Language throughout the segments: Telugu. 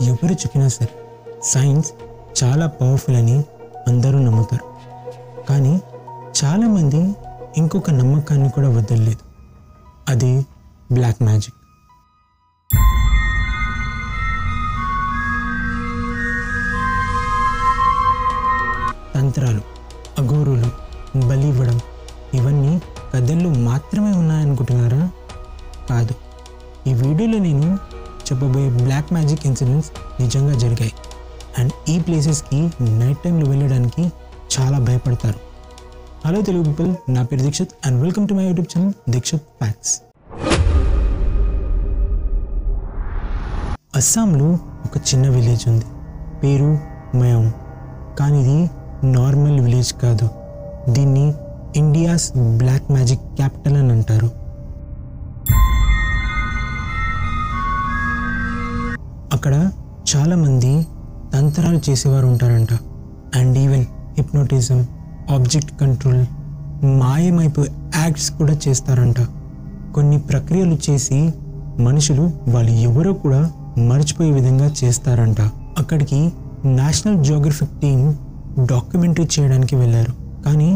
ఎవరు చెప్పినా సరే సైన్స్ చాలా పవర్ఫుల్ అని అందరూ నమ్ముతారు. కానీ చాలామంది ఇంకొక నమ్మకాన్ని కూడా వదలలేదు. అది బ్లాక్ మ్యాజిక్. తంత్రాలు, అఘోరులు, బలివ్వడం ఇవన్నీ కథల్లో మాత్రమే ఉన్నాయనుకుంటున్నారా? కాదు. ఈ వీడియోలో నేను చెప్పబోయే బ్లాక్ మ్యాజిక్ ఇన్సిడెంట్స్ నిజంగా జరిగాయి. అండ్ ఈ ప్లేసెస్కి నైట్ టైంలో వెళ్ళడానికి చాలా భయపడతారు. హలో తెలుగు పీపుల్, నా పేరు Dikshit and welcome to my YouTube channel Dikshit facts. అస్సాంలో ఒక చిన్న విలేజ్ ఉంది, పేరు మయాంగ్. కానీ ఇది నార్మల్ విలేజ్ కాదు. దీన్ని ఇండియాస్ బ్లాక్ మ్యాజిక్ క్యాపిటల్ అని అంటారు. అక్కడ చాలామంది తంత్రాలు చేసేవారు ఉంటారంట. And even hypnotism, object control, మాయమైపోయే యాక్ట్స్ కూడా చేస్తారంట. కొన్ని ప్రక్రియలు చేసి మనుషులు వాళ్ళు ఎవరో కూడా మర్చిపోయే విధంగా చేస్తారంట. అక్కడికి నేషనల్ జియోగ్రఫిక్ టీమ్ డాక్యుమెంటరీ చేయడానికి వెళ్ళారు. కానీ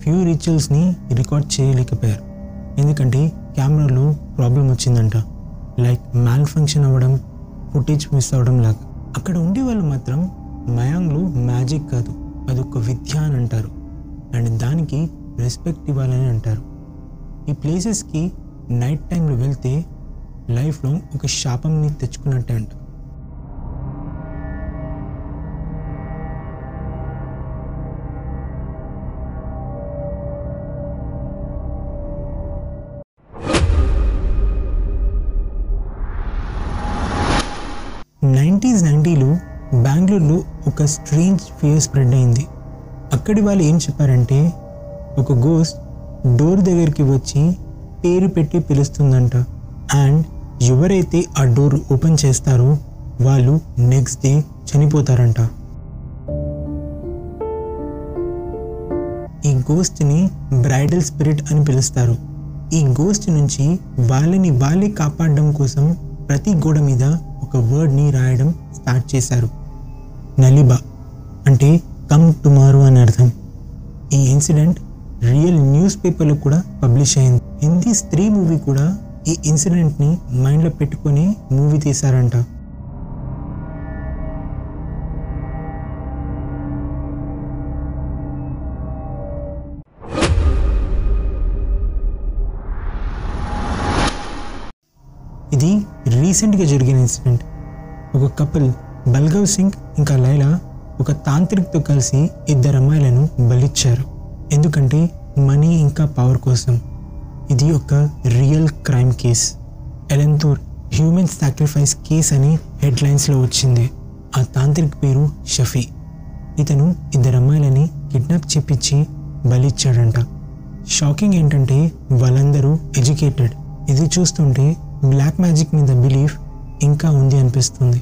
ఫ్యూ రిచువల్స్ని రికార్డ్ చేయలేకపోయారు. ఎందుకంటే కెమెరాలో ప్రాబ్లం వచ్చిందంట. లైక్ మ్యాల్ ఫంక్షన్ అవ్వడం, ఫుటేజ్ మిస్ అవ్వడం లాగా. అక్కడ ఉండే వాళ్ళు మాత్రం మయాంగ్లో మ్యాజిక్ కాదు, అదొక విద్య అని అంటారు. అండ్ దానికి రెస్పెక్ట్ ఇవ్వాలని అంటారు. ఈ ప్లేసెస్కి నైట్ టైంలో వెళ్తే లైఫ్లో ఒక శాపంని తెచ్చుకున్నట్టే అంట. నైంటీలో బెంగళూరులో ఒక స్ట్రేంజ్ ఫియర్ స్ప్రెడ్ అయింది. అక్కడి వాళ్ళు ఏం చెప్పారంటే ఒక గోస్ట్ డోర్ దగ్గరికి వచ్చి పేరు పెట్టి పిలుస్తుందంట. అండ్ ఎవరైతే ఆ డోర్ ఓపెన్ చేస్తారో వాళ్ళు నెక్స్ట్ డే చనిపోతారంట. ఈ గోస్ట్ని బ్రైడల్ స్పిరిట్ అని పిలుస్తారు. ఈ గోస్ట్ నుంచి వాళ్ళే కాపాడడం కోసం ప్రతి గోడ మీద ఒక వర్డ్ని రాయడం స్టార్ట్ చేశారు. నలిబా అంటే కమ్ టుమారో అని అర్థం. ఈ ఇన్సిడెంట్ రియల్ న్యూస్ పేపర్లో కూడా పబ్లిష్ అయింది. హిందీ స్త్రీ మూవీ కూడా ఈ ఇన్సిడెంట్ని మైండ్లో పెట్టుకొని మూవీ తీశారంట. ఇది రీసెంట్గా జరిగిన ఇన్సిడెంట్. ఒక కపుల్ బల్గవ్ సింగ్ ఇంకా లైలా ఒక తాంత్రిక్తో కలిసి 2 అమ్మాయిలను బలిచ్చారు. ఎందుకంటే మనీ ఇంకా పవర్ కోసం. ఇది ఒక real crime case. Elanthoor human sacrifice case అని హెడ్లైన్స్లో వచ్చింది. ఆ తాంత్రిక్ పేరు షఫీ. ఇతను 2 అమ్మాయిలని కిడ్నాప్ చేపించి బలిచ్చాడంట. షాకింగ్ ఏంటంటే వాళ్ళందరూ ఎడ్యుకేటెడ్. ఇది చూస్తుంటే బ్లాక్ మ్యాజిక్ మీద బిలీఫ్ ఇంకా ఉంది అనిపిస్తుంది.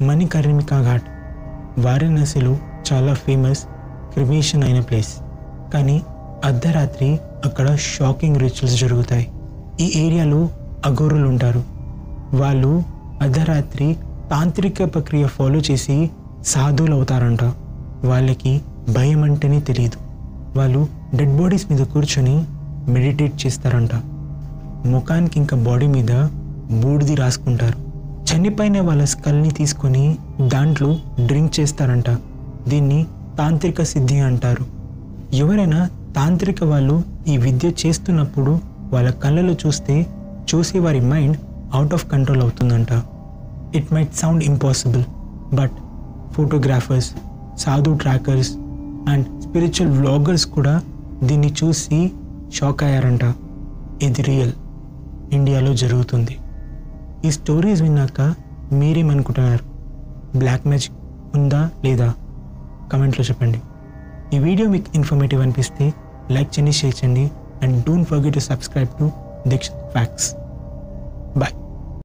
మణికర్ణికా ఘాట్ వారణాసిలో చాలా ఫేమస్ క్రిమేషన్ అయిన ప్లేస్. కానీ అర్ధరాత్రి అక్కడ షాకింగ్ రిచువల్స్ జరుగుతాయి. ఈ ఏరియాలో అఘోరులు ఉంటారు. వాళ్ళు అర్ధరాత్రి తాంత్రిక ప్రక్రియ ఫాలో చేసి సాధువులు అవుతారంట. వాళ్ళకి భయం అంటేనే తెలియదు. వాళ్ళు డెడ్ బాడీస్ మీద కూర్చొని మెడిటేట్ చేస్తారంట. ముఖానికి ఇంకా బాడీ మీద బూడిది రాసుకుంటారు. చనిపోయిన వాళ్ళ స్కల్ని తీసుకొని దాంట్లో డ్రింక్ చేస్తారంట. దీన్ని తాంత్రిక సిద్ధి అంటారు. ఎవరైనా తాంత్రిక వాళ్ళు ఈ విద్య చేస్తున్నప్పుడు వాళ్ళ కళ్ళలో చూసే వారి మైండ్ అవుట్ ఆఫ్ కంట్రోల్ అవుతుందంట. It might sound impossible, but photographers, సాధు ట్రాకర్స్ అండ్ స్పిరిచువల్ వ్లాగర్స్ కూడా దీన్ని చూసి షాక్ అయ్యారంట. ఇది రియల్, ఇండియాలో జరుగుతుంది. ఈ స్టోరీస్ విన్నాక మీరేమనుకుంటున్నారు? బ్లాక్ మ్యాజిక్ ఉందా లేదా? కమెంట్లో చెప్పండి. ఈ వీడియో మీకు ఇన్ఫర్మేటివ్ అనిపిస్తే లైక్ చేయండి, షేర్ చేయండి and don't forget to subscribe to Dikshit facts. Bye.